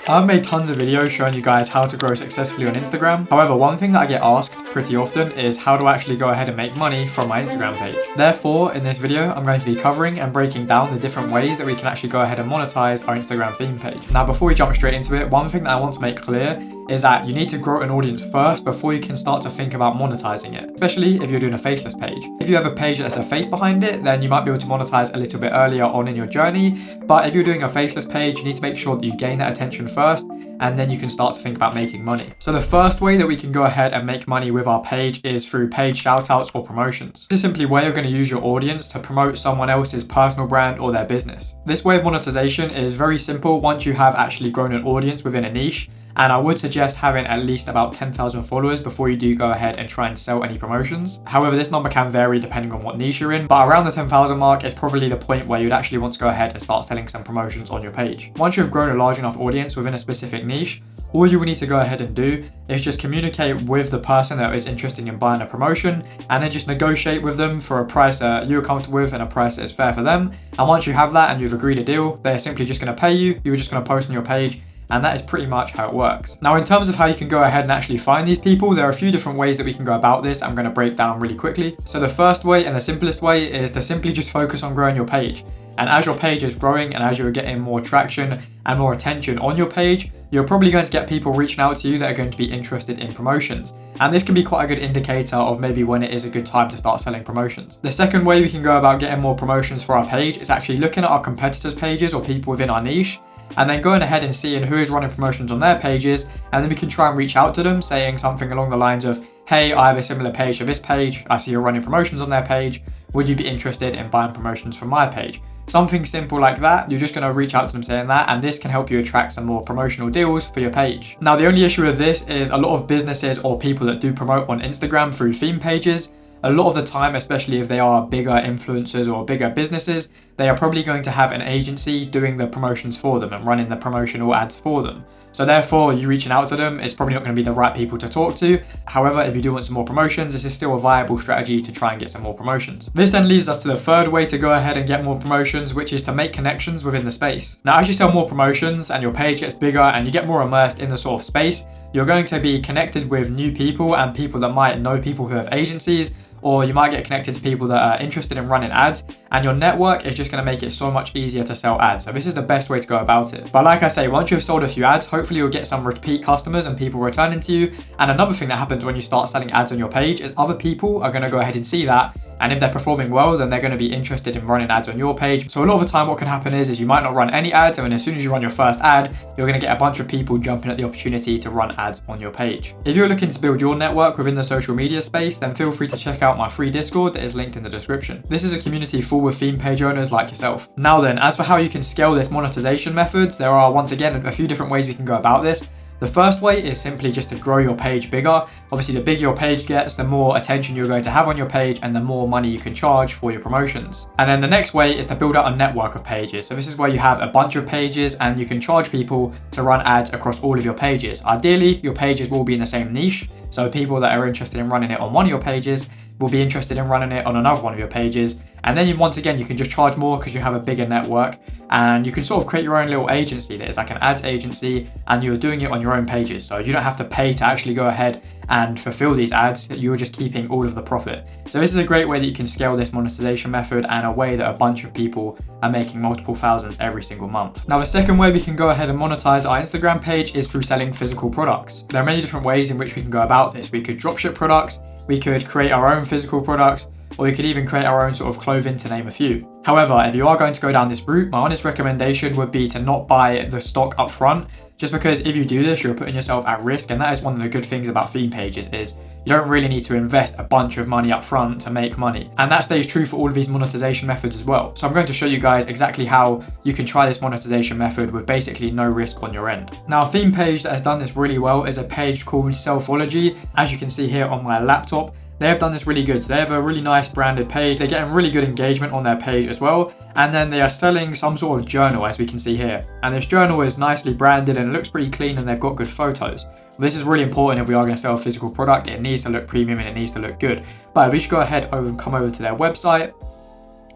I've made tons of videos showing you guys how to grow successfully on Instagram. However, one thing that I get asked pretty often is how do I actually go ahead and make money from my Instagram page. Therefore, in this video, I'm going to be covering and breaking down the different ways that we can actually go ahead and monetize our Instagram theme page. Now, before we jump straight into it, one thing that I want to make clear is that you need to grow an audience first before you can start to think about monetizing it, especially if you're doing a faceless page. If you have a page that's a face behind it, then you might be able to monetize a little bit earlier on in your journey. But if you're doing a faceless page, you need to make sure that you gain that attention first, and then you can start to think about making money. So the first way that we can go ahead and make money with our page is through page shoutouts or promotions. This is simply where you're going to use your audience to promote someone else's personal brand or their business. This way of monetization is very simple once you have actually grown an audience within a niche. And I would suggest having at least about 10,000 followers before you do go ahead and try and sell any promotions. However, this number can vary depending on what niche you're in, but around the 10,000 mark is probably the point where you'd actually want to go ahead and start selling some promotions on your page. Once you've grown a large enough audience within a specific niche, all you will need to go ahead and do is just communicate with the person that is interested in buying a promotion, and then just negotiate with them for a price that you're comfortable with and a price that is fair for them. And once you have that and you've agreed a deal, they're simply just going to pay you. You're just going to post on your page. And that is pretty much how it works. Now, in terms of how you can go ahead and actually find these people, there are a few different ways that we can go about this. I'm going to break down really quickly. So the first way and the simplest way is to simply just focus on growing your page. And as your page is growing and as you're getting more traction and more attention on your page, you're probably going to get people reaching out to you that are going to be interested in promotions. And this can be quite a good indicator of maybe when it is a good time to start selling promotions. The second way we can go about getting more promotions for our page is actually looking at our competitors' pages or people within our niche, and then going ahead and seeing who is running promotions on their pages, and then we can try and reach out to them saying something along the lines of, hey, I have a similar page to this page, I see you're running promotions on their page, would you be interested in buying promotions from my page? Something simple like that. You're just going to reach out to them saying that, and this can help you attract some more promotional deals for your page. Now, the only issue with this is a lot of businesses or people that do promote on Instagram through theme pages, a lot of the time, especially if they are bigger influencers or bigger businesses, they are probably going to have an agency doing the promotions for them and running the promotional ads for them. So therefore, you reaching out to them, it's probably not going to be the right people to talk to. However, if you do want some more promotions, this is still a viable strategy to try and get some more promotions. This then leads us to the third way to go ahead and get more promotions, which is to make connections within the space. Now, as you sell more promotions and your page gets bigger and you get more immersed in the sort of space, you're going to be connected with new people and people that might know people who have agencies, or you might get connected to people that are interested in running ads, and your network is just going to make it so much easier to sell ads. So this is the best way to go about it. But like I say, once you've sold a few ads, hopefully you'll get some repeat customers and people returning to you. And another thing that happens when you start selling ads on your page is other people are going to go ahead and see that. And if they're performing well, then they're going to be interested in running ads on your page. So a lot of the time what can happen is you might not run any ads, and as soon as you run your first ad, you're going to get a bunch of people jumping at the opportunity to run ads on your page. If you're looking to build your network within the social media space, then feel free to check out my free Discord that is linked in the description. This is a community full with theme page owners like yourself. Now then, as for how you can scale this monetization methods, there are once again a few different ways we can go about this. The first way is simply just to grow your page bigger. Obviously, the bigger your page gets, the more attention you're going to have on your page and the more money you can charge for your promotions. And then the next way is to build out a network of pages. So this is where you have a bunch of pages and you can charge people to run ads across all of your pages. Ideally, your pages will be in the same niche. So people that are interested in running it on one of your pages will be interested in running it on another one of your pages. And then once again, you can just charge more because you have a bigger network, and you can sort of create your own little agency that is like an ads agency, and you're doing it on your own pages. So you don't have to pay to actually go ahead and fulfill these ads. You're just keeping all of the profit. So this is a great way that you can scale this monetization method, and a way that a bunch of people are making multiple thousands every single month. Now, the second way we can go ahead and monetize our Instagram page is through selling physical products. There are many different ways in which we can go about this. We could dropship products, we could create our own physical products, or we could even create our own sort of clothing, to name a few. However, if you are going to go down this route, my honest recommendation would be to not buy the stock up front, just because if you do this, you're putting yourself at risk. And that is one of the good things about theme pages is you don't really need to invest a bunch of money up front to make money. And that stays true for all of these monetization methods as well. So I'm going to show you guys exactly how you can try this monetization method with basically no risk on your end. Now, a theme page that has done this really well is a page called Selfology. As you can see here on my laptop, they have done this really good. So they have a really nice branded page. They're getting really good engagement on their page as well. And then they are selling some sort of journal, as we can see here. And this journal is nicely branded and it looks pretty clean, and they've got good photos. This is really important if we are going to sell a physical product. It needs to look premium and it needs to look good. But if we should go ahead and come over to their website,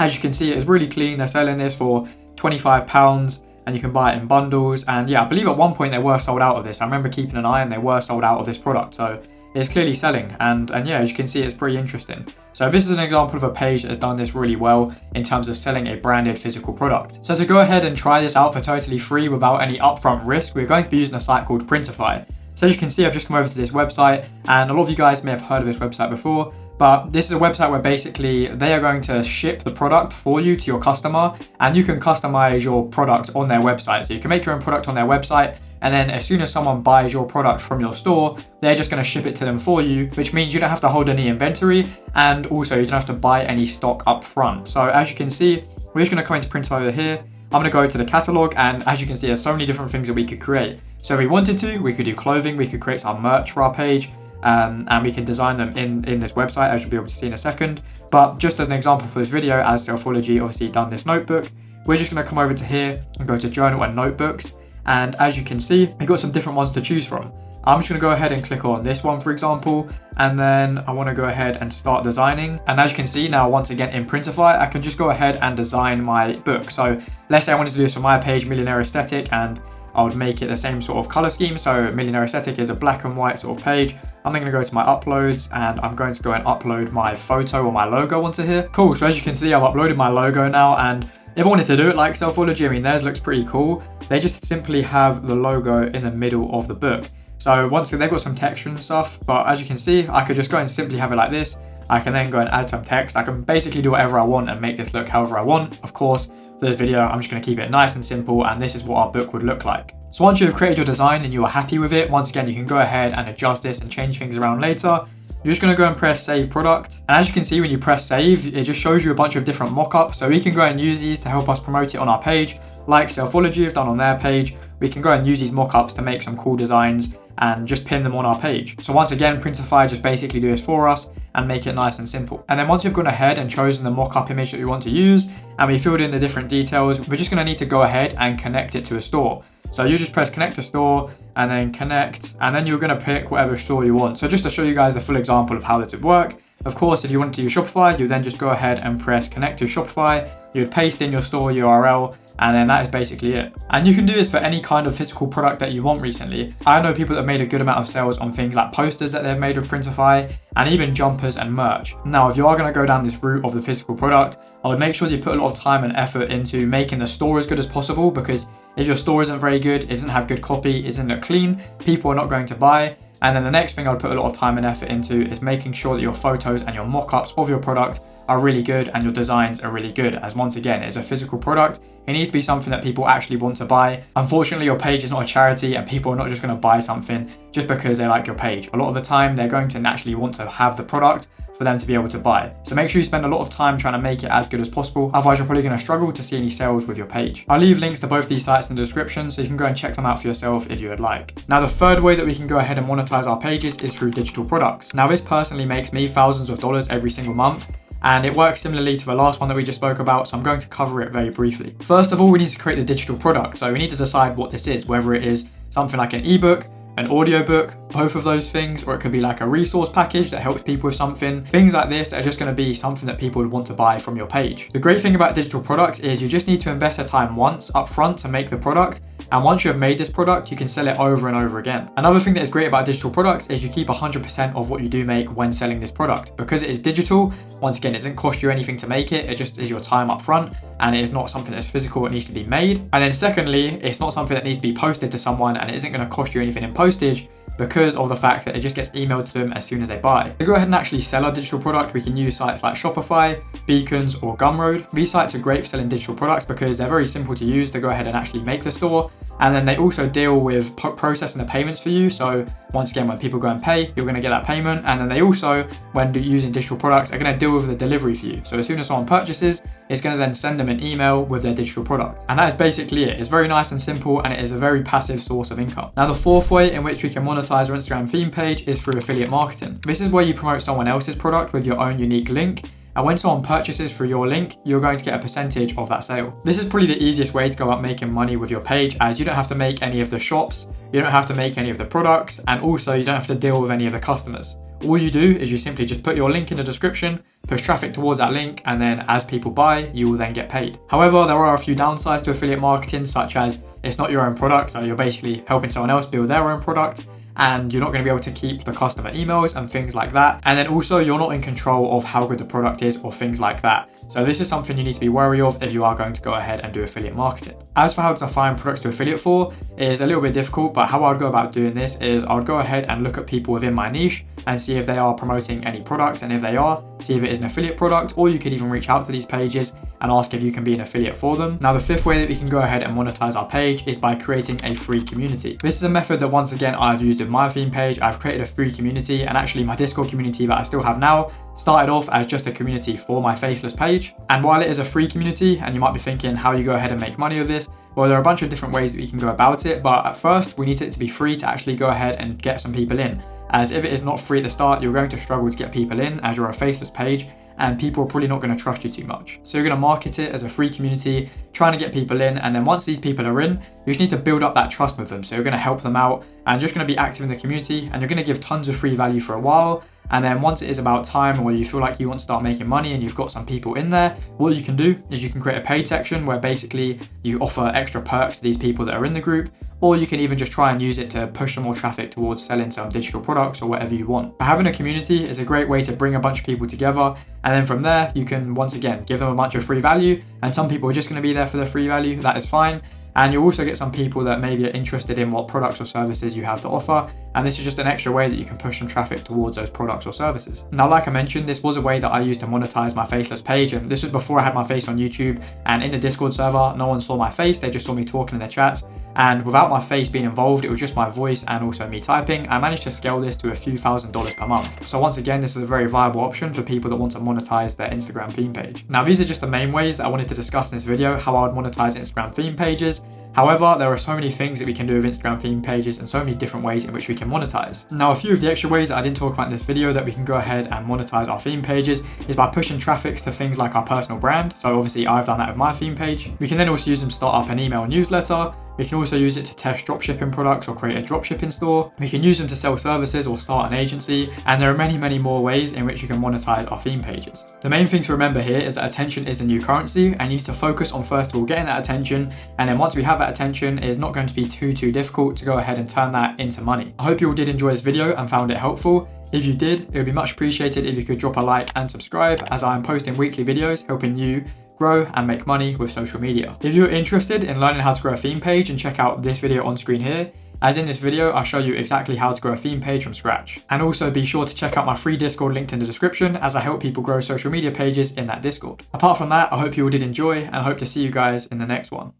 as you can see, it's really clean. They're selling this for £25. and you can buy it in bundles. And yeah, I believe at one point they were sold out of this. I remember keeping an eye and they were sold out of this product. So it's clearly selling, and yeah, as you can see, it's pretty interesting. So this is an example of a page that has done this really well in terms of selling a branded physical product. So to go ahead and try this out for totally free without any upfront risk, we're going to be using a site called Printify. So as you can see, I've just come over to this website, and a lot of you guys may have heard of this website before, but this is a website where basically they are going to ship the product for you to your customer, and you can customize your product on their website. So you can make your own product on their website, and then as soon as someone buys your product from your store, they're just going to ship it to them for you, which means you don't have to hold any inventory, and also you don't have to buy any stock up front. So as you can see, we're just going to come into Print over here. I'm going to go to the catalog, and as you can see, there's so many different things that we could create. So if we wanted to, we could do clothing, we could create some merch for our page, and we can design them in this website, as you'll be able to see in a second. But just as an example for this video, as Selfology obviously done this notebook, we're just going to come over to here and go to journal and notebooks. And as you can see, we've got some different ones to choose from. I'm just going to go ahead and click on this one, for example, and then I want to go ahead and start designing. And as you can see now, once again in Printify, I can just go ahead and design my book. So let's say I wanted to do this for my page, Millionaire Aesthetic, and I would make it the same sort of color scheme. So Millionaire Aesthetic is a black and white sort of page. I'm then going to go to my uploads, and I'm going to go and upload my photo or my logo onto here. Cool. So as you can see, I've uploaded my logo now, and if I wanted to do it like Selfology, I mean, theirs looks pretty cool. They just simply have the logo in the middle of the book. So once again, they've got some texture and stuff, but as you can see, I could just go and simply have it like this. I can then go and add some text. I can basically do whatever I want and make this look however I want. Of course, for this video, I'm just going to keep it nice and simple, and this is what our book would look like. So once you've created your design and you are happy with it, once again, you can go ahead and adjust this and change things around later. You're just going to go and press save product. And as you can see, when you press save, it just shows you a bunch of different mock-ups. So we can go and use these to help us promote it on our page. Like Selfology have done on their page, we can go and use these mock-ups to make some cool designs and just pin them on our page. So once again, Printify just basically do this for us and make it nice and simple. And then once you've gone ahead and chosen the mock-up image that we want to use, and we filled in the different details, we're just going to need to go ahead and connect it to a store. So you just press connect to store, and then connect, and then you're going to pick whatever store you want. So just to show you guys a full example of how this would work, of course, if you wanted to use Shopify, you then just go ahead and press connect to Shopify. You'd paste in your store URL, and then that is basically it. And you can do this for any kind of physical product that you want recently. I know people that have made a good amount of sales on things like posters that they've made with Printify, and even jumpers and merch. Now, if you are going to go down this route of the physical product, I would make sure that you put a lot of time and effort into making the store as good as possible, because if your store isn't very good, it doesn't have good copy, it doesn't look clean, people are not going to buy. And then the next thing I would put a lot of time and effort into is making sure that your photos and your mock-ups of your product are really good and your designs are really good, as once again, it's a physical product. It needs to be something that people actually want to buy. Unfortunately, your page is not a charity, and people are not just going to buy something just because they like your page. A lot of the time, they're going to naturally want to have the product for them to be able to buy. So make sure you spend a lot of time trying to make it as good as possible. Otherwise, you're probably going to struggle to see any sales with your page. I'll leave links to both these sites in the description, so you can go and check them out for yourself if you would like. Now, the third way that we can go ahead and monetize our pages is through digital products. Now, this personally makes me thousands of dollars every single month, and it works similarly to the last one that we just spoke about, so I'm going to cover it very briefly. First of all, we need to create the digital product. So we need to decide what this is, whether it is something like an ebook, an audiobook, both of those things, or it could be like a resource package that helps people with something. Things like this are just going to be something that people would want to buy from your page. The great thing about digital products is you just need to invest the time once up front to make the product, and once you have made this product, you can sell it over and over again. Another thing that is great about digital products is you keep 100% of what you do make when selling this product. Because it is digital, once again, it doesn't cost you anything to make it, it just is your time up front, and it is not something that's physical, it needs to be made. And then secondly, it's not something that needs to be posted to someone, and it isn't going to cost you anything in postage, because of the fact that it just gets emailed to them as soon as they buy. To go ahead and actually sell our digital product, we can use sites like Shopify, Beacons, or Gumroad. These sites are great for selling digital products because they're very simple to use to go ahead and actually make the store. And then they also deal with processing the payments for you. So once again, when people go and pay, you're going to get that payment. And then they also, when using digital products, are going to deal with the delivery for you. So as soon as someone purchases, it's going to then send them an email with their digital product. And that is basically it. It's very nice and simple, and it is a very passive source of income. Now, the fourth way in which we can monetize our Instagram theme page is through affiliate marketing. This is where you promote someone else's product with your own unique link. And when someone purchases through your link, you're going to get a percentage of that sale. This is probably the easiest way to go about making money with your page, as you don't have to make any of the shops, you don't have to make any of the products, and also you don't have to deal with any of the customers. All you do is you simply just put your link in the description, push traffic towards that link, and then as people buy, you will then get paid. However, there are a few downsides to affiliate marketing, such as it's not your own product, so you're basically helping someone else build their own product, and you're not going to be able to keep the customer emails and things like that. And then also you're not in control of how good the product is or things like that. So this is something you need to be wary of if you are going to go ahead and do affiliate marketing. As for how to find products to affiliate for, it is a little bit difficult, but how I'd go about doing this is I would go ahead and look at people within my niche and see if they are promoting any products, and if they are, see if it is an affiliate product, or you could even reach out to these pages and ask if you can be an affiliate for them. Now, the fifth way that we can go ahead and monetize our page is by creating a free community. This is a method that once again I've used with my theme page. I've created a free community, and actually my Discord community that I still have now started off as just a community for my faceless page. And while it is a free community, and you might be thinking how you go ahead and make money with this, well, there are a bunch of different ways that we can go about it, but at first we need it to be free to actually go ahead and get some people in. As if it is not free at the start, you're going to struggle to get people in as you're a faceless page, and people are probably not going to trust you too much. So you're going to market it as a free community, trying to get people in, and then once these people are in, you just need to build up that trust with them. So you're going to help them out, and you're just going to be active in the community, and you're going to give tons of free value for a while. And then once it is about time where you feel like you want to start making money and you've got some people in there, what you can do is you can create a paid section where basically you offer extra perks to these people that are in the group, or you can even just try and use it to push some more traffic towards selling some digital products or whatever you want. But having a community is a great way to bring a bunch of people together, and then from there you can once again give them a bunch of free value, and some people are just going to be there for the free value. That is fine. And you'll also get some people that maybe are interested in what products or services you have to offer. And this is just an extra way that you can push some traffic towards those products or services. Now, like I mentioned, this was a way that I used to monetize my faceless page. And this was before I had my face on YouTube, and in the Discord server, no one saw my face. They just saw me talking in the chats. And without my face being involved, it was just my voice and also me typing. I managed to scale this to a few $1,000s per month. So once again, this is a very viable option for people that want to monetize their Instagram theme page. Now, these are just the main ways that I wanted to discuss in this video, how I would monetize Instagram theme pages. However, there are so many things that we can do with Instagram theme pages and so many different ways in which we can monetize. Now, a few of the extra ways that I didn't talk about in this video that we can go ahead and monetize our theme pages is by pushing traffic to things like our personal brand. So obviously I've done that with my theme page. We can then also use them to start up an email newsletter. We can also use it to test dropshipping products or create a dropshipping store. We can use them to sell services or start an agency. And there are many, many more ways in which you can monetize our theme pages. The main thing to remember here is that attention is the new currency, and you need to focus on first of all getting that attention. And then once we have that attention, it is not going to be too difficult to go ahead and turn that into money. I hope you all did enjoy this video and found it helpful. If you did, it would be much appreciated if you could drop a like and subscribe, as I am posting weekly videos helping you grow and make money with social media. If you're interested in learning how to grow a theme page, and check out this video on screen here, as in this video, I'll show you exactly how to grow a theme page from scratch. And also be sure to check out my free Discord linked in the description, as I help people grow social media pages in that Discord. Apart from that, I hope you all did enjoy, and I hope to see you guys in the next one.